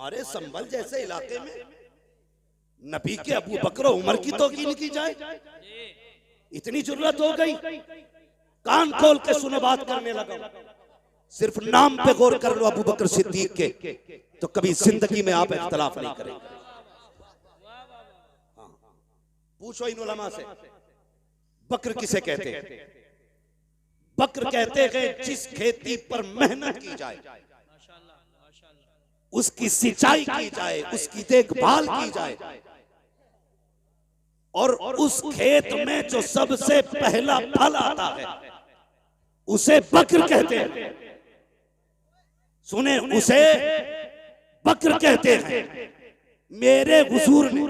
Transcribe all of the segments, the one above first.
हमारे संभल जैसे इलाके में नबी के अबू बकर उमर की तौकील की जाए, इतनी जरूरत हो गई। कान खोल के सुनो, बात करने लगा। सिर्फ नाम पे गौर कर लो अबू बकर सिद्दीक के, तो कभी जिंदगी में आप इख्तलाफ नहीं करेंगे। हाँ, पूछो इन उलमा से, बकर किसे कहते हैं? बकर कहते हैं जिस खेती पर मेहनत की जाए, उसकी सिंचाई की जाए, उसकी देखभाल की जाए, और उस खेत में जो सबसे पहला फल आता है उसे बकर कहते हैं। सुने, उसे बकर कहते हैं। मेरे हुजूर ने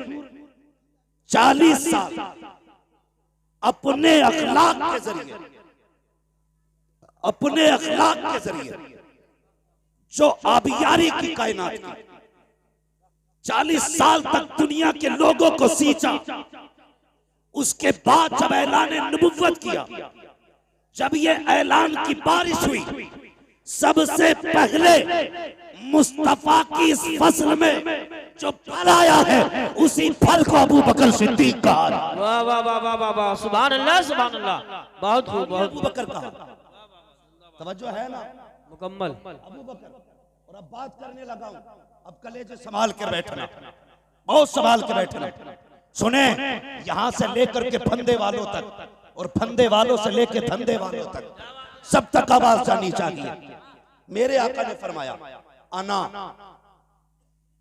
40 साल अपने अखलाक के जरिए, अपने अखलाक के जरिए जो आबियारी की कायनात की, 40 साल तक दुनिया के लोगों को सींचा। उसके बाद जब ऐलान नबुव्वत किया, जब ये ऐलान की बारिश हुई, सबसे पहले मुस्तफा की इस फसल में जो फल आया है उसी फल को अबू बकर सिद्दीक कहा। वाह वाह वाह वाह वाह वाह, सुभान अल्लाह सुभान अल्लाह, बहुत खूब, बहुत अबू बकर कहा। तवज्जो है ना? मुकम्मल अबू बकर। और अब बात करने लगा हूं, अब कलेजे संभाल कर बैठना, बहुत संभाल के बैठना। सुने, यहां से लेकर के फंदे वालों तक, और फंदे वालों से लेकर धंधे वालों तक, सब तक आवाज जानी चाहिए। मेरे आका ने फरमाया, अना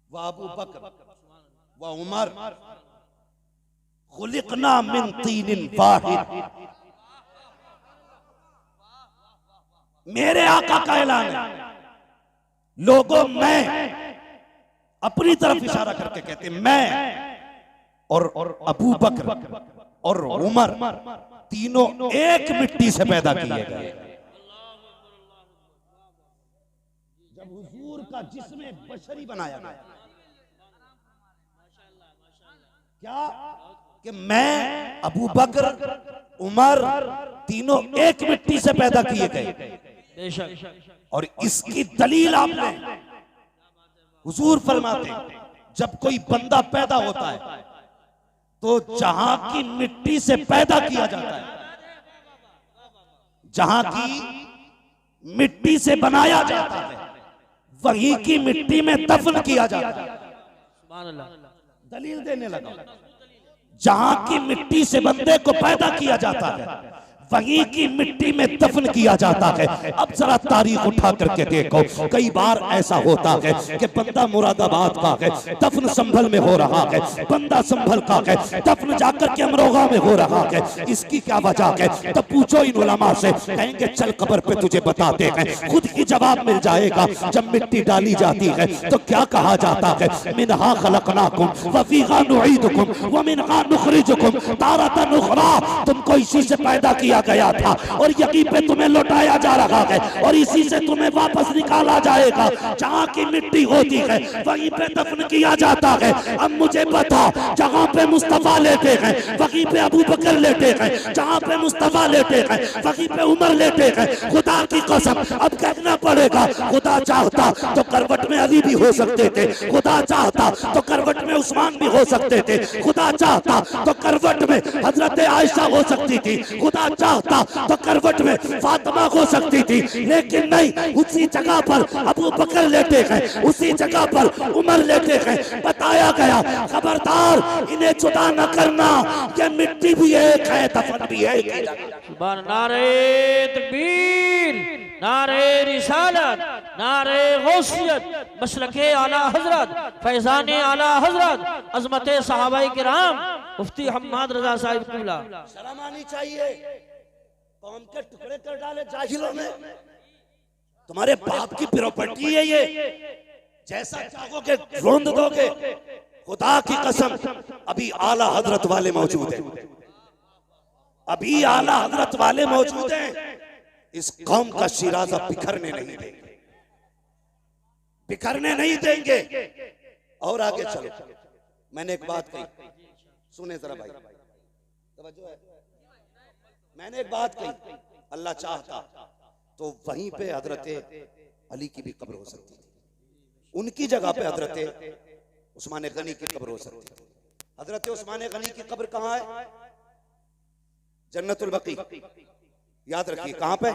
व अबू बकर व उमर खुलिकना मिन तीनिन वाहिद। मेरे आका का ऐलान है। लोगों, मैं अपनी तरफ इशारा करके कहते, मैं और अबू बकर और उमर तीनों एक मिट्टी से पैदा किए गए। जब हुजूर का जिस्म बशरी बनाया गया, क्या कि मैं, अबू बकर, उमर तीनों एक मिट्टी से पैदा किए गए। और इसकी दलील आपने, हुजूर फरमाते, जब कोई बंदा पैदा होता है तो जहां की मिट्टी से पैदा किया जाता है, जहां की मिट्टी से बनाया जाता है, वहीं की मिट्टी में दफन किया जाता है। दलील देने लगा। जहां की मिट्टी से बंदे को पैदा किया जाता है, वहीं की मिट्टी में दफन किया जाता है। अब जरा तारीख उठा करके देखो, कई बार ऐसा होता है कि बंदा मुरादाबाद का है, दफन संभल में हो रहा है, बंदा संभल का है, दफन जाकर के अमरोहा में हो रहा है। इसकी क्या वजह है? तब पूछो इन उलमा से, कहेंगे चल कब्र पे तुझे बताते हैं, खुद ही जवाब मिल जाएगा। जब मिट्टी डाली जाती है तो क्या कहा जाता है? मिनहा खलकनाकुम व फीहा नुईदुकुम व मिनहा नुखरिजुकुम तारतन उखरा। तुमको इसी से पैदा किया गया था और यहीं पे तुम्हें लौटाया जा रहा है, और इसी से तुम्हें वापस निकाला जाएगा। जहां की मिट्टी होती है वहीं पे दफन किया जाता है। अब मुझे बता, जहां पे मुस्तफा लेटे हैं वहीं पे अबू बकर लेटे हैं, जहां पे मुस्तफा लेटे हैं वहीं पे उमर लेटे हैं। खुदा की कसम, अब कहना पड़ेगा, खुदा चाहता तो करवट में अली भी हो सकते थे, खुदा चाहता तो करवट में उस्मान भी हो सकते थे, खुदा चाहता तो करवट में हजरत आयशा हो सकती थी, खुदा चाहता तो करवट में फातिमा हो सकती थी। लेकिन नहीं, उसी जगह पर अबू बकर लेटे हैं, उसी जगह पर उमर लेटे हैं। बताया गया, खबरदार इन्हें जुदा न करना, ये मिट्टी भी एक है, दफन भी एक है। नारे तकबीर, नारे रिसालत, नारे गौसियत, मसलके आला हजरत, फैजाने आला हजरत, अजमते सहाबाए किराम, मुफ्ती हम्माद रजा साहिब क़िबला। शर्म आनी चाहिए। कौम के टुकड़े कर डाले जाहिलों ने। तुम्हारे बाप की प्रॉपर्टी है ये, जैसा चाहोगे रोंद दोगे। खुदा की कसम, अभी आला हजरत वाले मौजूद हैं, अभी आला हजरत वाले मौजूद हैं। इस कौम का शिराजा बिखरने नहीं देंगे, बिखरने नहीं देंगे। और आगे चलो, मैंने एक बात कही, सुने जरा भाई, तवज्जो है। मैंने एक बात कही, अल्लाह चाहता तो वहीं पे हजरत अली की भी कब्र हो सकती थी। उनकी जगह पे हजरत उस्मान गनी की कब्र हो सकती थी। हजरत उस्मान गनी की कब्र कहां है? जन्नतुल बकी। याद रखिए कहां पे?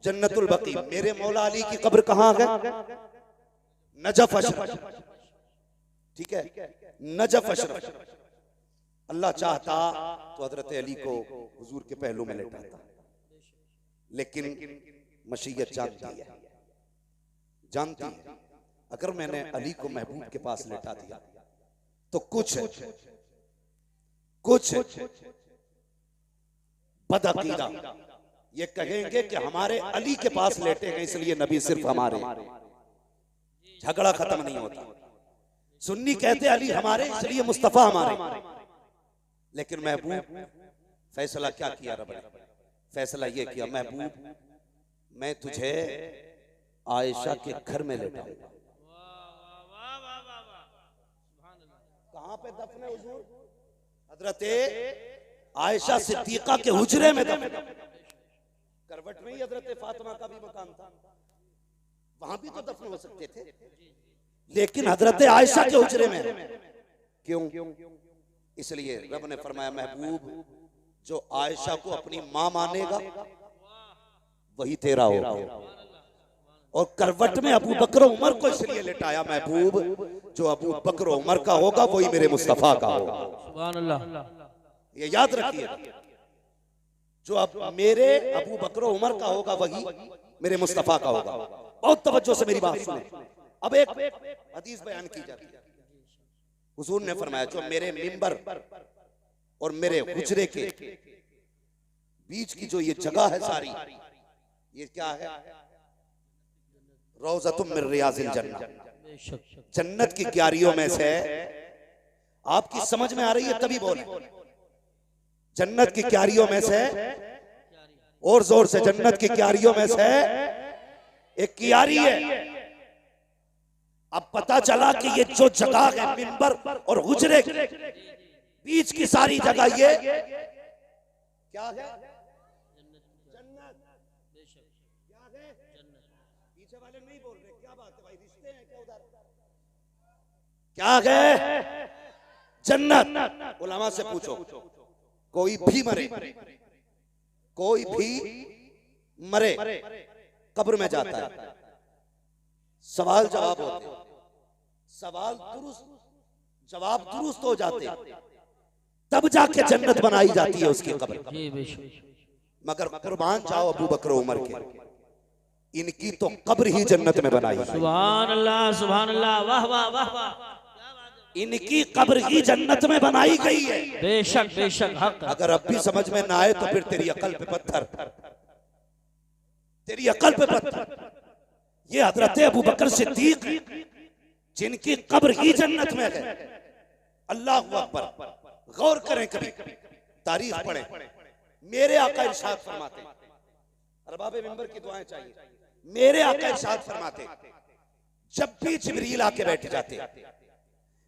जन्नतुल बकी। मेरे मौला अली की कब्र कहां है? नजफ अशरफ। ठीक है, नजफ अशरफ। अल्लाह चाहता तो हजरत अली को हुजूर के पहलू में लेटाता, लेकिन मशीयत जानती है अगर मैंने अली को महबूब के पास लेटा दिया तो कुछ बदअकीदा ये कहेंगे कि हमारे अली के पास लेटे हैं इसलिए नबी सिर्फ हमारे। झगड़ा खत्म नहीं होता। सुन्नी कहते अली हमारे इसलिए मुस्तफा हमारे। लेकिन महबूब फैसला क्या किया रब ने? फैसला ये किया, महबूब मैं तुझे आयशा के घर में लेटाऊंगा। कहां पे दफन है हुजूर? हजरत आयशा सिद्दीका के हुजरे में दफन। करवट में ही हजरत फातिमा का भी मकान था, वहां भी तो दफन हो सकते थे, लेकिन हजरत आयशा के हुजरे में। क्यों? इसलिए रब ने फरमाया महबूब जो आयशा को अपनी मां मानेगा वही तेरा होगा। और करवट में अबू बकर उमर को इसलिए लेटाया महबूब जो अबू बकर उमर का होगा वही मेरे मुस्तफा का होगा। सुभान अल्लाह। ये याद रखिए, जो अब मेरे अबू बकर उमर का होगा वही मेरे मुस्तफा का होगा। बहुत तवज्जो से मेरी बात सुने। अब एक हदीस बयान की जाती है। हुजूर ने फरमाया जो मेरे मिंबर और मेरे हुजरे के बीच की जो ये जगह है सारी, ये क्या है? रौज़तुम मिन रियाज़िल जन्नह। जन्नत की क्यारियों में से। आपकी समझ में आ रही है तभी बोले। जन्नत की क्यारियों में से, और जोर से, जन्नत की क्यारियों में से एक क्यारी है। अब पता चला कि ये जो जगह है मिंबर और हुजरे बीच की सारी जगह ये क्या है? जन्नत। क्या है? पीछे वाले नहीं बोल रहे, क्या बात है भाई? रिश्ते हैं क्या उधर? क्या है? जन्नत। उलमा से पूछो, कोई भी मरे, कोई भी मरे कब्र में जाता है, सवाल जवाब होते, सवाल दुरुस्त जवाब दुरुस्त हो जाते, तब जाके जन्नत बनाई जाती है उसकी कब्र। मगर कुर्बान जाओ अबू बकर उमर के, इनकी तो कब्र ही जन्नत में बनाई। सुभान अल्लाह, सुभान अल्लाह, वाह वाह वाह वाह। इनकी कब्र ही जन्नत में बनाई गई है। बेशक बेशक हक। अगर अब भी समझ में ना आए तो फिर तेरी अकल पे पत्थर, तेरी अकल पे पत्थर। ये हजरत अबू बकर सिद्दीक जिनकी कब्र ही जन्नत में है। अल्लाह अकबर। गौर करें, कभी तारीख पढ़ें। मेरे आका इरशाद फरमाते, अरबाब मिंबर की दुआएं चाहिए। मेरे आका इरशाद फरमाते जब भी जिब्रील आके बैठ जाते,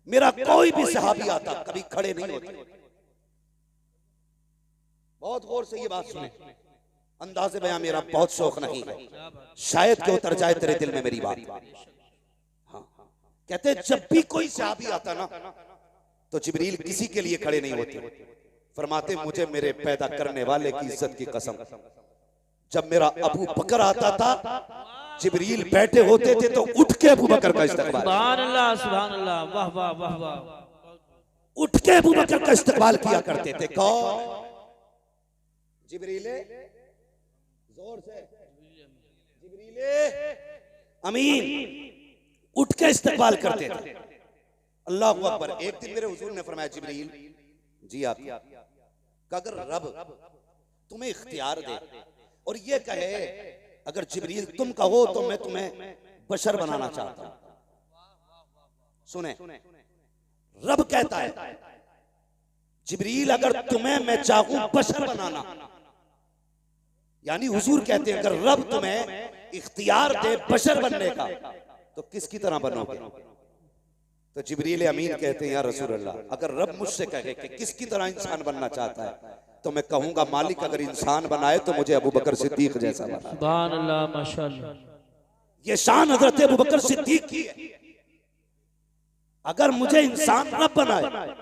मेरा कोई भी सहाबी आता कभी खड़े नहीं होते। बहुत गौर से ये बात सुने। अंदाज़े बयां मेरा बहुत शौक नहीं है, शायद कि उतर जाए तेरे दिल में मेरी बात। हाँ, कहते जब भी कोई सहाबी आता ना तो जिब्रील किसी के लिए खड़े नहीं होते। फरमाते मुझे मेरे पैदा करने वाले की इज्जत की कसम, जब मेरा अबू बकर आता था जिब्रील बैठे होते थे तो उठ के अबू बकर का इस्तकबाल। सुभान अल्लाह, सुभान अल्लाह, वाह वाह वाह वाह। उठ के अबू बकर का इस्तकबाल किया करते थे। कौन? जिब्रील। जोर से, जिब्रील अमीन उठ के इस्तकबाल करते थे। अल्लाह अकबर। एक दिन मेरे हुजूर ने फरमाया जिब्रील जी आप, अगर रब तुम्हें इख्तियार दे और ये कहे अगर जिब्रील तुम कहो तो मैं तुम्हें बशर बनाना चाहता हूं। सुने, रब कहता है जिब्रील अगर तुम्हें मैं चाहूं बशर बनाना, यानी हुजूर कहते हैं अगर रब तुम्हें इख्तियार दे बशर बनने का तो किसकी तरह बनोगे? तो जिब्रील अमीन कहते हैं या रसूल अल्लाह, अगर रब मुझसे कहे कि किसकी तरह इंसान बनना चाहता है तो मैं कहूंगा मालिक अगर इंसान बनाए तो मुझे अबू बकर सिद्दीक जैसा बना। सुभान अल्लाह, माशाअल्लाह। ये शान हजरत अबू बकर सिद्दीक की है। अगर मुझे इंसान न बनाए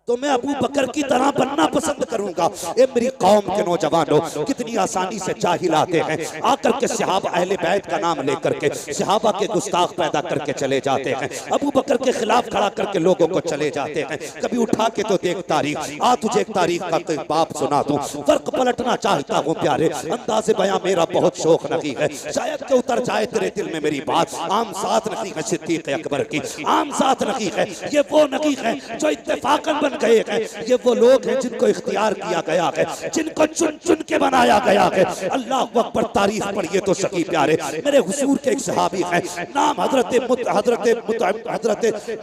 तो मैं अबू बकर की तरह बनना पसंद करूंगा। ए मेरी कौम के नौजवानों, कितनी आसानी से जाहिल आते हैं, आकर के सहाबा अहले बैत का नाम लेकर के सहाबा के गुस्ताख पैदा करके चले जाते हैं, अबू बकर के खिलाफ खड़ा करके लोगों को चले जाते हैं। कभी उठा के तो देख तारीख, आ तुझे एक तारीख का तो बाप सुना दूं। फर्क पलटना चाहता हूँ प्यारे, अंदाज़े बयां मेरा बहुत शौक नहीं है, शायद के उतर जाए तेरे दिल में मेरी बात। आम साथ नहीं है सिद्दीक अकबर की, आम साथ नहीं है ये वो नहीं है जो इत्तेफाकन बन गए हैं। ये वो लोग हैं जिनको इख्तियार किया गया है, जिनको चुन चुन के बनाया गया है। अल्लाह अकबर, तारीफ पढ़िए तो सही प्यारे। मेरे हुजूर के एक सहाबी हैं, नाम हजरत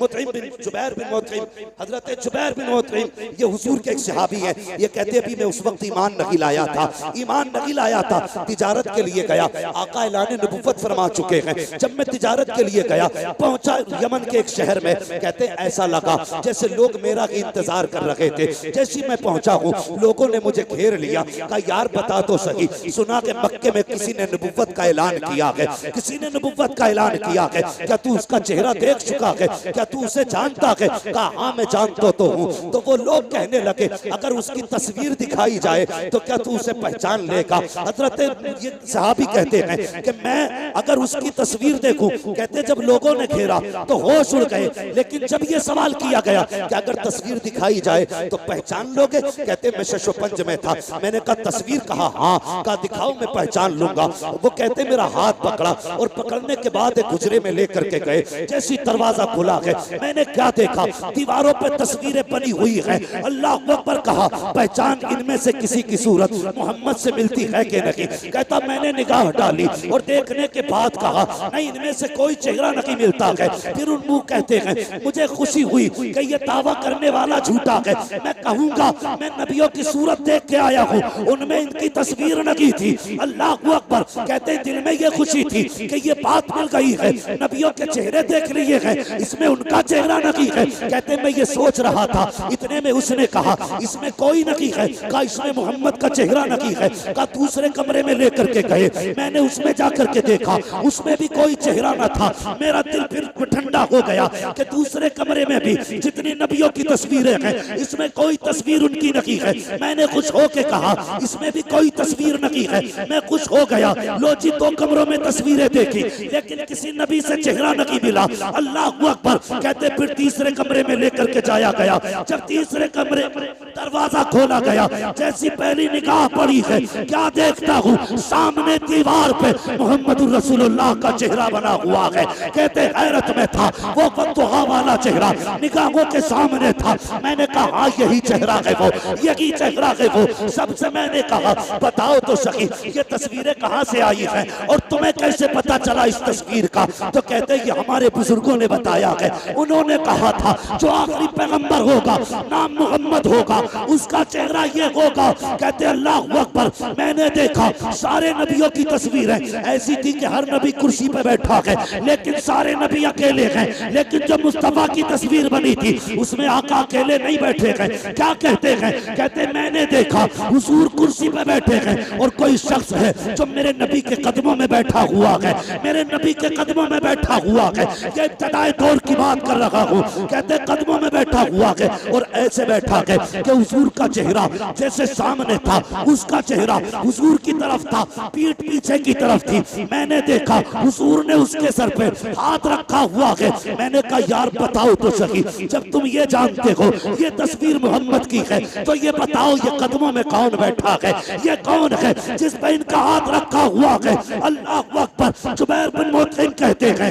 मुतइम बिन जुबैर बिन मुतइम, हजरत जुबैर बिन मुतइम। ये हुजूर के एक सहाबी हैं। ये कहते हैं भी मैं उस वक्त ईमान नहीं लाया था, ईमान नहीं लाया था, तिजारत के लिए गया। आका ऐलान नबुव्वत फरमा चुके हैं। जब मैं तिजारत के लिए गया, पहुंचा यमन के एक शहर में, कहते ऐसा लगा जैसे लोग मेरा इंतजार कर रहे थे। जैसी मैं पहुंचा हूँ, लोगों ने मुझे घेर लिया, कहा यार बता तो सही, सुना के मक्के में किसी ने नबुव्वत का ऐलान किया है, किसी ने नबुव्वत का ऐलान किया है, क्या तू उसका चेहरा देख चुका है, क्या तू उसे जानता है? कहा हाँ मैं जानता तो हूँ। तो वो लोग कहने लगे अगर उसकी तस्वीर दिखाई जाए तो क्या तू उसे पहचान लेगा? हजरत ये सहाबी कहते हैं कि मैं अगर उसकी तस्वीर देखूं, कहते जब लोगों ने घेरा तो होश उड़ गए, लेकिन जब ये सवाल किया गया कि अगर तस्वीर दिखाई जाए तो पहचान लोगे? कहते मैं शशोपंज में था, मैंने कहा तस्वीर? कहा हाँ। कहा दिखाओ मैं पहचान लूंगा। वो कहते मेरा हाथ पकड़ा और पकड़ने के बाद एक गुजरे में लेकर के गए। जैसी दरवाजा खुला है, मैंने क्या देखा, दीवारों पे तस्वीरें बनी हुई है। अल्लाह अकबर, कहा पहचान इनमें से किसी की सूरत मोहम्मद से मिलती है कि नहीं? कहता मैंने निगाह डाली और देखने के बाद कहा नहीं, इनमें से कोई चेहरा नहीं मिलता है। फिर उन मुंह कहते हैं मुझे खुशी हुई कि ये दावा करने वाला झूठा है। मैं कहूंगा मैं नबियों की सूरत देख के आया हूँ, उनमें इनकी तस्वीर नहीं थी। अल्लाह अकबर, कहते दिल में ये खुशी थी कि ये बात मिल गई है, नबियों के चेहरे देख लिए हैं, इसमें उनका चेहरा नहीं है। कहते मैं ये सोच रहा था, इतने में उसने कहा इसमें कोई नहीं है। कहा इसमें मोहम्मद का चेहरा नहीं है। कहा दूसरे कमरे में लेकर के गए, मैंने उसमें जाकर के देखा, उसमें भी कोई चेहरा न था। मेरा दिल फिर ठंडा हो गया कि दूसरे कमरे में भी जितनी नबियों की तस्वीरें हैं, इसमें कोई तस्वीर उनकी नहीं है। मैंने खुश होके कहा इसमें भी कोई तस्वीर नहीं है। मैं खुश हो गया। लो जी, 2 कमरों में तस्वीरें देखी, लेकिन किसी नबी से चेहरा नहीं मिला। अल्लाह अकबर, कहते फिर तीसरे कमरे में लेकर के जाया गया। जब तीसरे कमरे दरवाजा खोला गया, जैसी पहली निगाह पड़ी है, क्या देखता हूँ सामने दीवार पे मोहम्मद रसूलुल्लाह का चेहरा बना हुआ है। कहते हैरत में था, वो फतुहा वाला चेहरा निगाहों के सामने था। मैंने कहा हाँ यही चेहरा है वो, यही चेहरा है वो। सबसे मैंने कहा बताओ तो सही ये तस्वीरें कहाँ से आई हैं और तुम्हें कैसे पता चला इस तस्वीर का? तो कहते ये हमारे बुजुर्गों ने बताया है, उन्होंने कहा था जो आखिरी पैगंबर होगा नाम मोहम्मद होगा, उसका चेहरा ये होगा। कहते अल्लाह अकबर, मैंने देखा सारे नबियों की तस्वीरें ऐसी थी कि हर नबी कुर्सी पे बैठा है, लेकिन सारे नबी अकेले हैं। लेकिन जो मुस्तफा की तस्वीर बनी थी उसमें आका अकेले नहीं बैठे हैं। क्या कहते हैं? कहते मैंने देखा हुजूर कुर्सी पे बैठे हैं और कोई शख्स है जो मेरे नबी के कदमों में बैठा हुआ है, मेरे नबी के कदमों में बैठा हुआ है। ये इब्तिदाई दौर की बात कर रहा हूँ। कहते कदमों में बैठा हुआ है और ऐसे बैठा है कि हुजूर का चेहरा जैसे सामने था, उसका चेहरा हुजूर की तरफ था, पीठ पीछे की तरफ थी। मैंने देखा हुजूर ने उसके सर पे हाथ रखा हुआ है। मैंने कहा यार बताओ तो सही, जब तुम ये जानते हो ये तस्वीर मोहम्मद की है, तो ये बताओ ये कदमों में कौन बैठा है? ये कौन है जिस पे इनका हाथ रखा हुआ है? अल्लाह अकबर। जुबैर बिन मुतइम कहते हैं,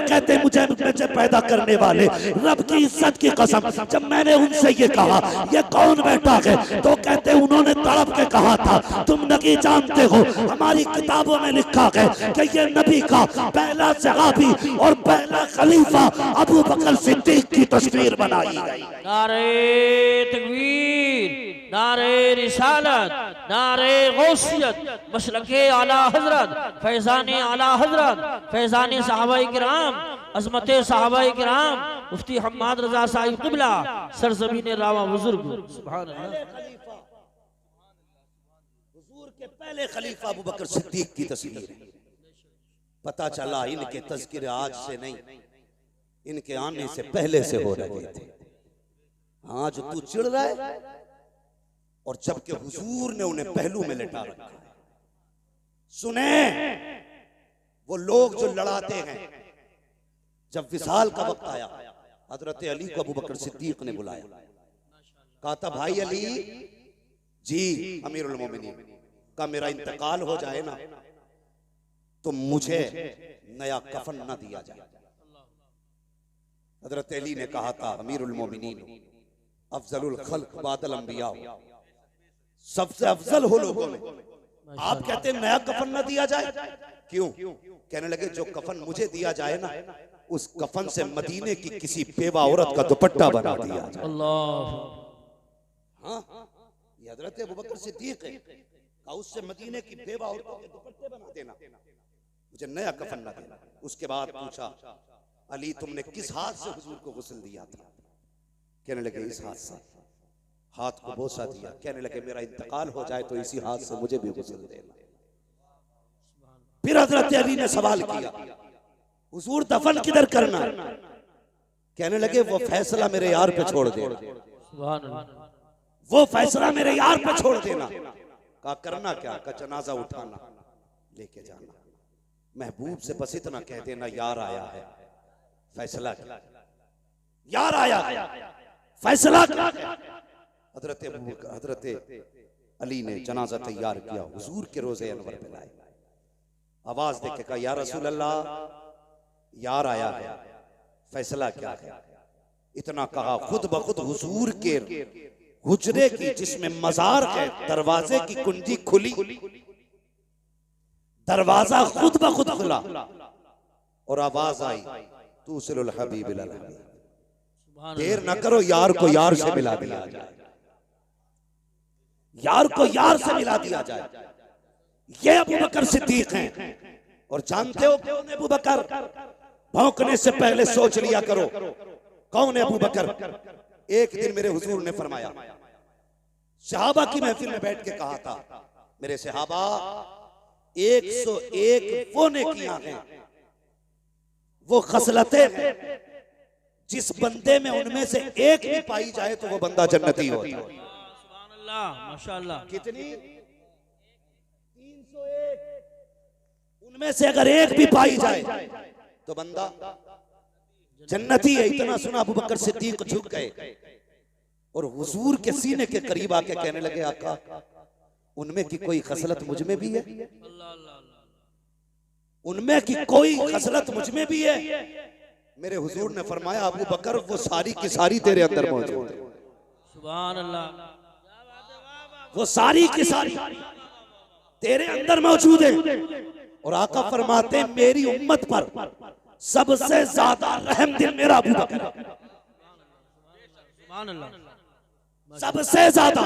कहते मुझे पैदा करने वाले रब की इज्जत की कसम, जब मैंने उनसे ये कहा ये कौन बैठा है, तो कहते उन्होंने तड़प के कहा था तुम नहीं जानते हो, हमारी किताबों में लिखा है कि ये नबी का पहला सहाबी और पहला खलीफा अबू बकर सिद्दीक की तस्वीर बनाई गई। नारे तकबीर, नारे रिसालत, नारे गौसियत, मसलके आला हजरत, फैजाने आला हजरत, फैजाने सहाबाए किराम, अजमते सहाबाए किराम, मुफ्ती हम्माद रजा साहिब क़िबला, सरज़मीन रावा बुजुर्ग। सुभान अल्लाह। हुजूर के पहले खलीफा अबू बकर सिद्दीक की तस्वीर है। पता चला इनके तज़किरे आज से नहीं, इनके आने से पहले से हो रहे थे। आज तू चिढ़ रहा है, और जबकि हुजूर ने उन्हें पहलू में लिटा रखा है। सुने, वो लोग जो लड़ाते हैं, जब विसाल का वक्त आया, हजरत अली को अबू बकर सिद्दीक ने बुलाया, कहा था भाई अली जी अमीरुल मोमिनीन का मेरा इंतकाल हो जाए ना तो मुझे नया कफन ना दिया जाए। हजरत अली ने कहा था अमीरुल मोमिनीन अफजलुल खल्क बादल अंबिया, सबसे अफजल हो लोगों में, आप कहते हैं नया कफन ना दिया जाए, क्यों? कहने लगे जो कफन मुझे दिया जाए ना, उस कफन से मदीने की किसी बेवा औरत का दुपट्टा बना दिया जाए। अल्लाह, हाँ, ये हजरत अबू बकर सिद्दीक है, कहा उससे मदीने की बेवा औरतों के दुपट्टे बना देना, मुझे नया कफन ना देना। उसके बाद पूछा अली तुमने किस हाथ से हुजूर को गुस्ल दिया था? कहने लगे इस हाथ से, हाथ को बोसा दिया। कहने लगे मेरा इंतकाल हो जाए तो इसी हाथ से मुझे भी गुस्ल देना। फिर हजरत अली ने सवाल किया हुजूर दफन किधर करना? कहने लगे वो फैसला मेरे यार पे छोड़ दे, वो फैसला मेरे यार पे छोड़ देना। कहा करना क्या? का जनाजा उठाना, लेके जाना। महबूब से बस इतना कह देना यार आया है, फैसला क्या? यार आया है, फैसला क्या? हजरत अली ने जनाजा तैयार किया, हुजूर के रोजे अनवर पे लाए, आवाज देके कहा या रसूल अल्लाह यार आया है, फैसला क्या है? इतना कहा खुद ब खुद हुजूर के हुजरे की जिसमें मजार है दरवाजे की कुंजी खुली, दरवाजा खुद ब खुद खुला और आवाज आई तूसिलुल हबीब इलल हबीब, देर न करो यार को यार से मिला दिया जाए, यार को यार से मिला दिया जाए। ये अबू बकर सिद्दीक हैं। और जानते हो कौन है अबू बकर? भौंकने से पहले सोच लिया करो कौन है अबू बकर। एक दिन मेरे हुजूर ने फरमाया, सहाबा की महफिल में बैठ के कहा था मेरे सहाबा 101 वो नेकियां हैं, वो खसलतें हैं, जिस बंदे में उनमें से एक भी पाई जाए तो वो बंदा जन्नती होता है। माशाअल्लाह। कितनी? 301। उनमें से अगर एक भी पाई जाए तो बंदा जन्नती है। इतना सुना अबू बकर सिद्दीक झुक गए और हुजूर के सीने के करीब आके कहने लगे आका उनमें की कोई खसलत मुझ में भी है, उनमें की कोई खसलत मुझ में भी है। मेरे हुजूर ने फरमाया अबू बकर वो सारी की सारी तेरे अंदर मौजूद है। सुभान अल्लाह, वो सारी की सारी तेरे अंदर मौजूद है। और आका फरमाते मेरी उम्मत पर सबसे ज्यादा रहम दिल मेरा अबू बकर, सुभान अल्लाह, सबसे ज्यादा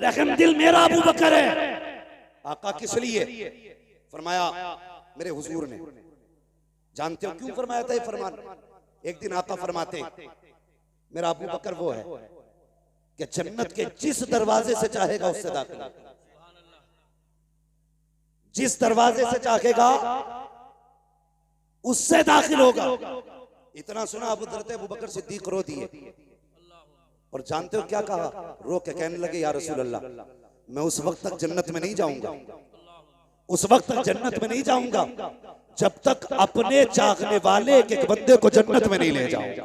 रहम दिल मेरा अबू बकर है। आका किस लिए फरमाया? मेरे हुजूर ने, जानते हो क्यों फरमाया था ये फरमान? एक दिन आका फरमाते मेरा अबू बकर वो है कि जन्नत के जिस दरवाजे से चाहेगा उससे दाखिल, जिस दरवाजे से चाहेगा उससे दाखिल होगा। इतना सुना अबू बकर सिद्दीक रो दिए। और जानते हो क्या कहा? रो के कहने लगे या रसूल अल्लाह मैं उस वक्त तक जन्नत में नहीं जाऊंगा, उस वक्त तक जन्नत में नहीं जाऊंगा जब तक अपने चाहने वाले एक बंदे को जन्नत में नहीं ले जाऊंगा।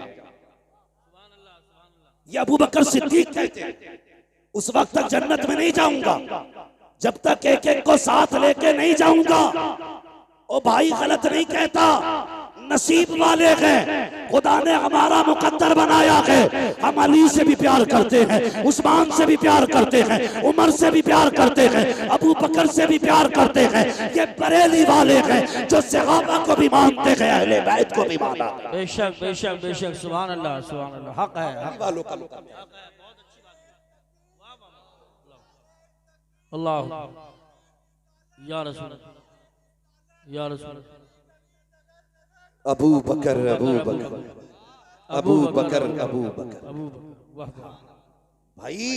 ये अबू बकर सिद्दीक कहते हैं उस वक्त तक जन्नत में नहीं जाऊंगा जब तक एक एक को साथ लेके नहीं जाऊंगा। ओ भाई गलत नहीं कहता, नसीब वाले हैं, खुदा ने हमारा मुकद्दर बनाया है। हम अली से भी प्यार करते हैं, उस्मान से भी प्यार करते हैं, उमर से भी प्यार करते हैं, अबू बकर से भी प्यार करते हैं। ये बरेली वाले हैं जो सहाबा को भी मानते हैं, अहले बैत को भी माना। बेशक बेशक बेशक, सुभान अल्लाह सुभान अल्लाह, हक है, हक वालों का मुकद्दर। अल्लाह या रसूल या रसूल। अबू बकर अबू बकर अबू बकर अबू बकर। वाह वाह। भाई